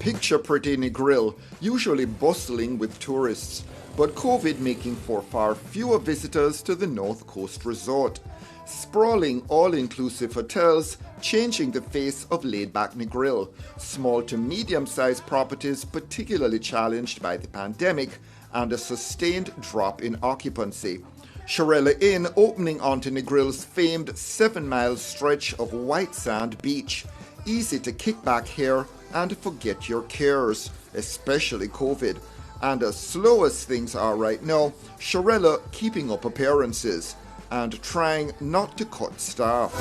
picture-pretty Negril, usually bustling with tourists, but COVID making for far fewer visitors to the North Coast resort. Sprawling all-inclusive hotels changing the face of laid-back Negril, small to medium-sized properties particularly challenged by the pandemic, and a sustained drop in occupancy. Charela Inn opening onto Negril's famed 7-mile stretch of white sand beach. Easy to kick back here and forget your cares, especially COVID. And as slow as things are right now, Charela keeping up appearances and trying not to cut staff.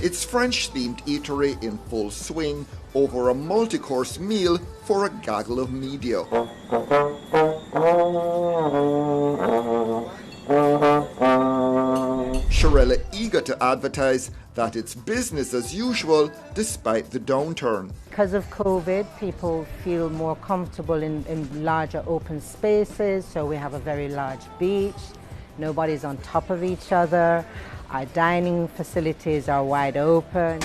It's French-themed eatery in full swing over a multi-course meal for a gaggle of media. Charela eager to advertise that it's business as usual despite the downturn. Because of COVID, people feel more comfortable in larger open spaces, so we have a very large beach. Nobody's on top of each other. Our dining facilities are wide open.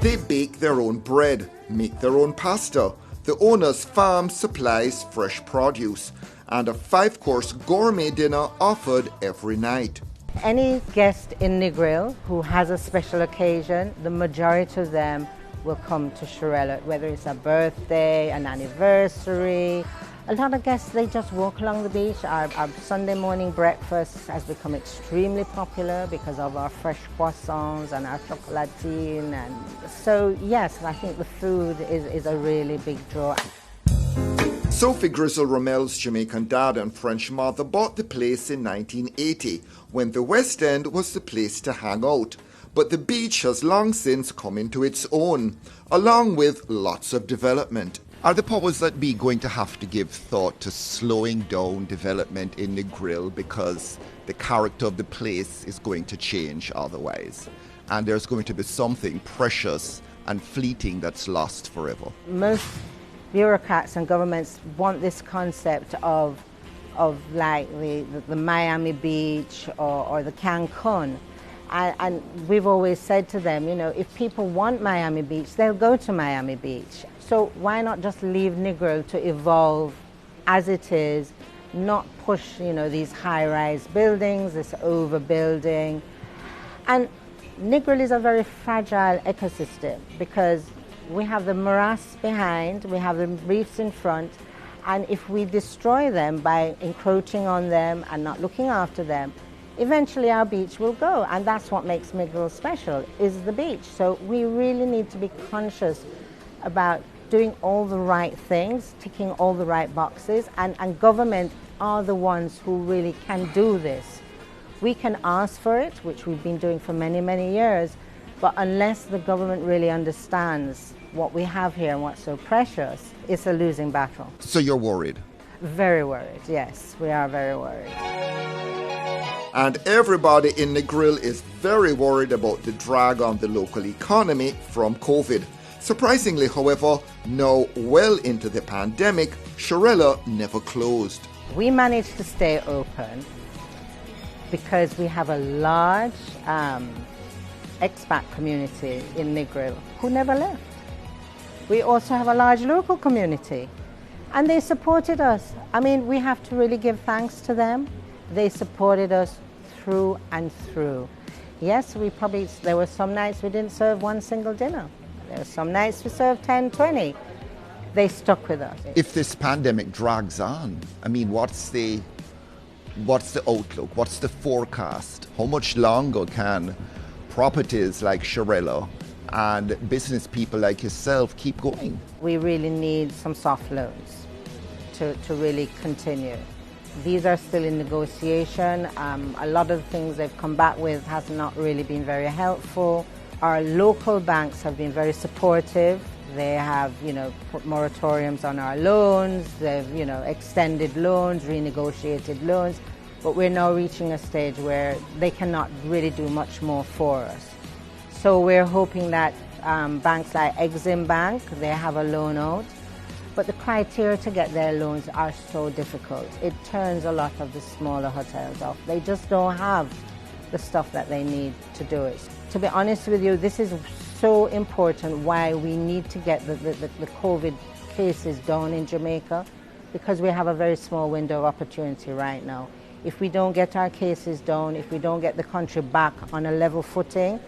They bake their own bread, make their own pasta. The owner's farm supplies fresh produce, and a 5-course gourmet dinner offered every night. Any guest in Negril who has a special occasion, the majority of them will come to Charela, whether it's a birthday, an anniversary. A lot of guests, they just walk along the beach. Our Sunday morning breakfast has become extremely popular because of our fresh croissants and our chocolatine. And so, yes, I think the food is a really big draw. Sophie Grizzle-Romel's Jamaican dad and French mother bought the place in 1980 when the West End was the place to hang out. But the beach has long since come into its own, along with lots of development. Are the powers that be going to have to give thought to slowing down development in Negril because the character of the place is going to change otherwise? And there's going to be something precious and fleeting that's lost forever. Most bureaucrats and governments want this concept of like the Miami Beach or the Cancun. And we've always said to them, you know, if people want Miami Beach, they'll go to Miami Beach. So why not just leave Negril to evolve as it is, not push, you know, these high-rise buildings, this overbuilding. And Negril is a very fragile ecosystem because we have the morass behind, we have the reefs in front, and if we destroy them by encroaching on them and not looking after them, eventually our beach will go, and that's what makes Negril special, is the beach. So we really need to be conscious about doing all the right things, ticking all the right boxes, and government are the ones who really can do this. We can ask for it, which we've been doing for many, many years, but unless the government really understands what we have here and what's so precious, it's a losing battle. So you're worried? Very worried, yes, we are very worried. And everybody in Negril is very worried about the drag on the local economy from COVID. Surprisingly, however, now well into the pandemic, Charela never closed. We managed to stay open because we have a large expat community in Negril who never left. We also have a large local community, and they supported us. I mean, we have to really give thanks to them. They supported us through and through. Yes, there were some nights we didn't serve one single dinner. There were some nights we served 10, 20. They stuck with us. If this pandemic drags on, I mean, what's the outlook? What's the forecast? How much longer can properties like Charela and business people like yourself keep going? We really need some soft loans to really continue. These are still in negotiation. A lot of the things they've come back with has not really been very helpful. Our local banks have been very supportive. They have, put moratoriums on our loans. They've, extended loans, renegotiated loans. But we're now reaching a stage where they cannot really do much more for us. So we're hoping that banks like Exim Bank, they have a loan out. But the criteria to get their loans are so difficult. It turns a lot of the smaller hotels off. They just don't have the stuff that they need to do it. To be honest with you, this is so important why we need to get the COVID cases down in Jamaica, because we have a very small window of opportunity right now. If we don't get our cases down, if we don't get the country back on a level footing,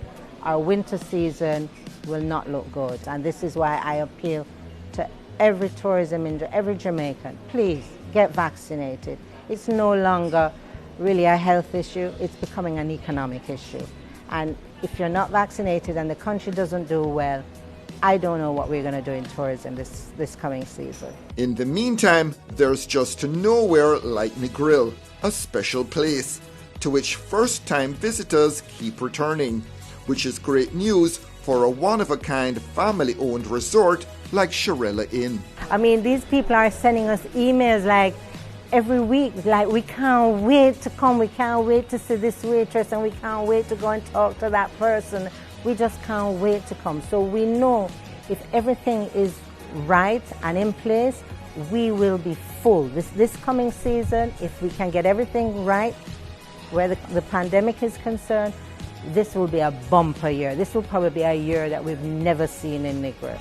our winter season will not look good. And this is why I appeal to every tourism industry, every Jamaican, please get vaccinated. It's no longer really a health issue, it's becoming an economic issue. And if you're not vaccinated and the country doesn't do well, I don't know what we're going to do in tourism this coming season. In the meantime, there's just nowhere like Negril, a special place to which first-time visitors keep returning, which is great news for a one-of-a-kind family-owned resort like Charela Inn. I mean, these people are sending us emails like every week, like, we can't wait to come, we can't wait to see this waitress, and we can't wait to go and talk to that person. We just can't wait to come. So we know if everything is right and in place, we will be full. This coming season, if we can get everything right, where the pandemic is concerned, this will be a bumper year. This will probably be a year that we've never seen in Negril.